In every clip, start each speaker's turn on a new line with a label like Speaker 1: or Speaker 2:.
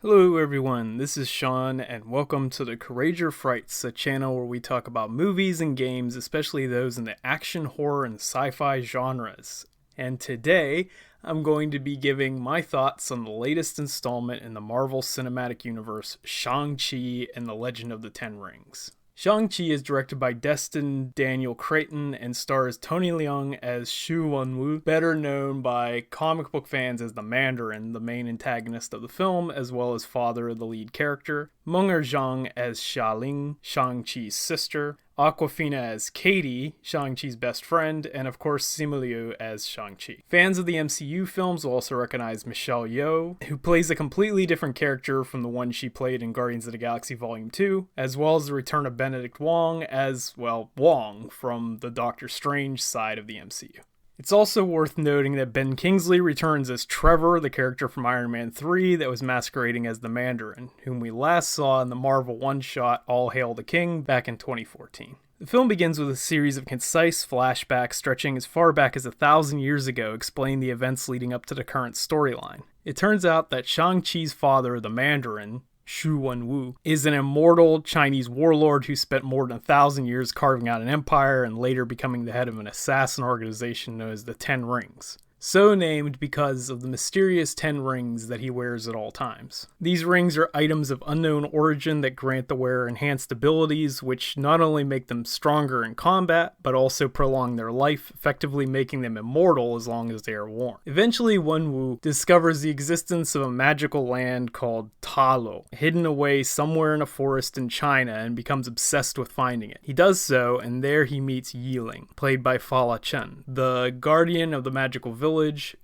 Speaker 1: Hello everyone, this is Sean, and welcome to the Courage or Frights, a channel where we talk about movies and games, especially those in the action, horror, and sci-fi genres. And today, I'm going to be giving my thoughts on the latest installment in the Marvel Cinematic Universe, Shang Chi and the Legend of the Ten Rings. Shang-Chi is directed by Destin Daniel Cretton and stars Tony Leung as Shu Wenwu, better known by comic book fans as the Mandarin, the main antagonist of the film, as well as father of the lead character, Meng-Er Zhang as Xia Ling, Shang-Chi's sister, Awkwafina as Katie, Shang-Chi's best friend, and of course Simu Liu as Shang-Chi. Fans of the MCU films will also recognize Michelle Yeoh, who plays a completely different character from the one she played in Guardians of the Galaxy Volume 2, as well as the return of Benedict Wong as, well, Wong from the Doctor Strange side of the MCU. It's also worth noting that Ben Kingsley returns as Trevor, the character from Iron Man 3 that was masquerading as the Mandarin, whom we last saw in the Marvel one-shot All Hail the King back in 2014. The film begins with a series of concise flashbacks stretching as far back as 1,000 years ago, explaining the events leading up to the current storyline. It turns out that Shang-Chi's father, the Mandarin, Shu Wenwu, is an immortal Chinese warlord who spent more than 1,000 years carving out an empire and later becoming the head of an assassin organization known as the Ten Rings. So named because of the mysterious 10 rings that he wears at all times. These rings are items of unknown origin that grant the wearer enhanced abilities, which not only make them stronger in combat, but also prolong their life, effectively making them immortal as long as they are worn. Eventually, Wenwu discovers the existence of a magical land called Ta Lo, hidden away somewhere in a forest in China, and becomes obsessed with finding it. He does so, and there he meets Leung, played by Fa Chen, the guardian of the magical village,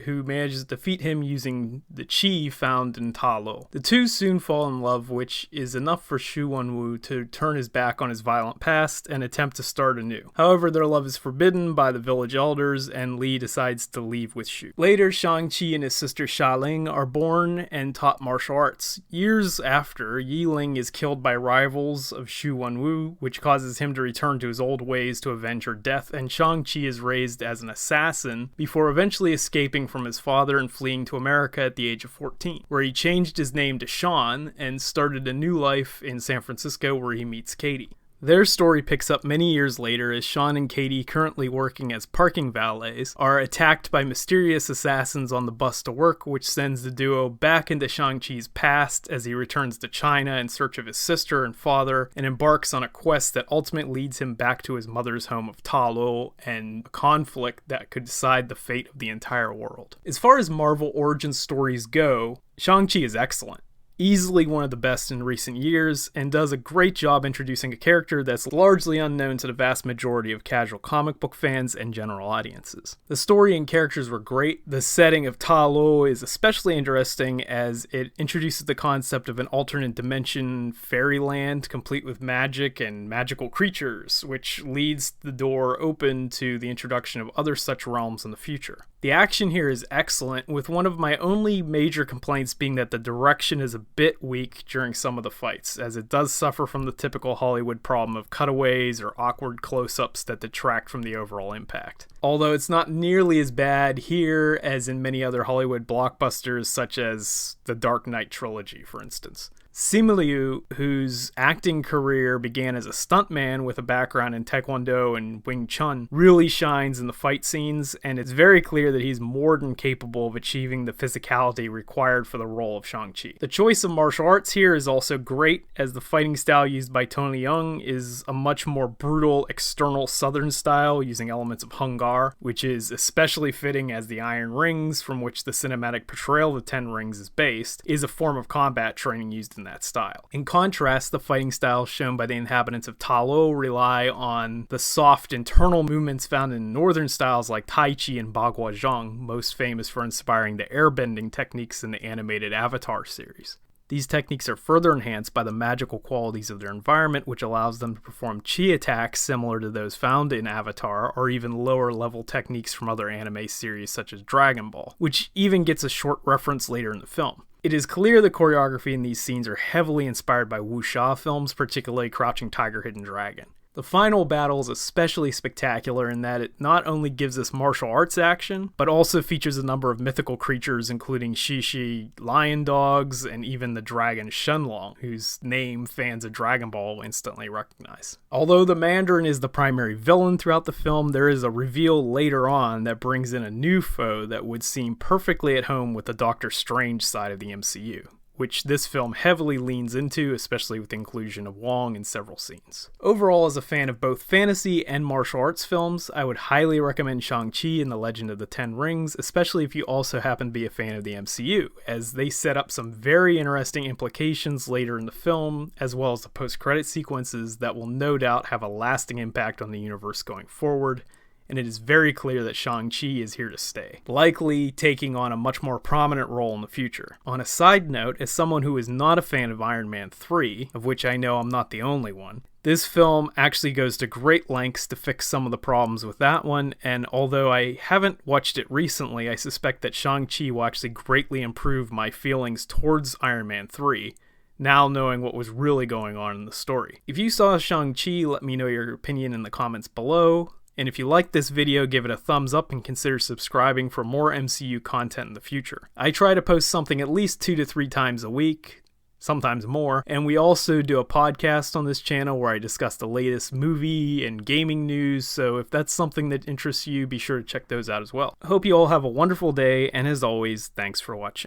Speaker 1: who manages to defeat him using the chi found in Ta Lo. The two soon fall in love, which is enough for Shu Wenwu to turn his back on his violent past and attempt to start anew. However, their love is forbidden by the village elders, and Li decides to leave with Shu. Later, Shang-Chi and his sister Xia Ling are born and taught martial arts. Years after, Leung is killed by rivals of Shu Wenwu, which causes him to return to his old ways to avenge her death, and Shang-Chi is raised as an assassin before eventually escaping from his father and fleeing to America at the age of 14, where he changed his name to Sean and started a new life in San Francisco where he meets Katie. Their story picks up many years later as Sean and Katie, currently working as parking valets, are attacked by mysterious assassins on the bus to work, which sends the duo back into Shang-Chi's past as he returns to China in search of his sister and father and embarks on a quest that ultimately leads him back to his mother's home of Ta Lo and a conflict that could decide the fate of the entire world. As far as Marvel origin stories go, Shang-Chi is excellent. Easily one of the best in recent years, and does a great job introducing a character that's largely unknown to the vast majority of casual comic book fans and general audiences. The story and characters were great. The setting of Ta Lo is especially interesting as it introduces the concept of an alternate dimension fairyland complete with magic and magical creatures, which leads the door open to the introduction of other such realms in the future. The action here is excellent, with one of my only major complaints being that the direction is a bit weak during some of the fights, as it does suffer from the typical Hollywood problem of cutaways or awkward close-ups that detract from the overall impact. Although it's not nearly as bad here as in many other Hollywood blockbusters such as the Dark Knight trilogy, for instance. Simu Liu, whose acting career began as a stuntman with a background in Taekwondo and Wing Chun, really shines in the fight scenes, and it's very clear that he's more than capable of achieving the physicality required for the role of Shang-Chi. The choice of martial arts here is also great, as the fighting style used by Tony Leung is a much more brutal external southern style using elements of Hung Gar, which is especially fitting as the Iron Rings, from which the cinematic portrayal of the Ten Rings is based, is a form of combat training used in that style. In contrast, the fighting styles shown by the inhabitants of Ta Lo rely on the soft internal movements found in northern styles like Tai Chi and Bagua Zhang, most famous for inspiring the airbending techniques in the animated Avatar series. These techniques are further enhanced by the magical qualities of their environment, which allows them to perform chi attacks similar to those found in Avatar, or even lower level techniques from other anime series such as Dragon Ball, which even gets a short reference later in the film. It is clear the choreography in these scenes are heavily inspired by wuxia films, particularly Crouching Tiger, Hidden Dragon. The final battle is especially spectacular in that it not only gives us martial arts action, but also features a number of mythical creatures including Shishi lion dogs and even the dragon Shenlong, whose name fans of Dragon Ball instantly recognize. Although the Mandarin is the primary villain throughout the film, there is a reveal later on that brings in a new foe that would seem perfectly at home with the Doctor Strange side of the MCU, which this film heavily leans into, especially with the inclusion of Wong in several scenes. Overall, as a fan of both fantasy and martial arts films, I would highly recommend Shang Chi and the Legend of the Ten Rings, especially if you also happen to be a fan of the MCU, as they set up some very interesting implications later in the film, as well as the post-credit sequences that will no doubt have a lasting impact on the universe going forward. And it is very clear that Shang-Chi is here to stay, likely taking on a much more prominent role in the future. On a side note, as someone who is not a fan of Iron Man 3, of which I know I'm not the only one, this film actually goes to great lengths to fix some of the problems with that one, and although I haven't watched it recently, I suspect that Shang-Chi will actually greatly improve my feelings towards Iron Man 3, now knowing what was really going on in the story. If you saw Shang-Chi, let me know your opinion in the comments below. And if you liked this video, give it a thumbs up and consider subscribing for more MCU content in the future. I try to post something at least 2 to 3 times a week, sometimes more, and we also do a podcast on this channel where I discuss the latest movie and gaming news, so if that's something that interests you, be sure to check those out as well. I hope you all have a wonderful day, and as always, thanks for watching.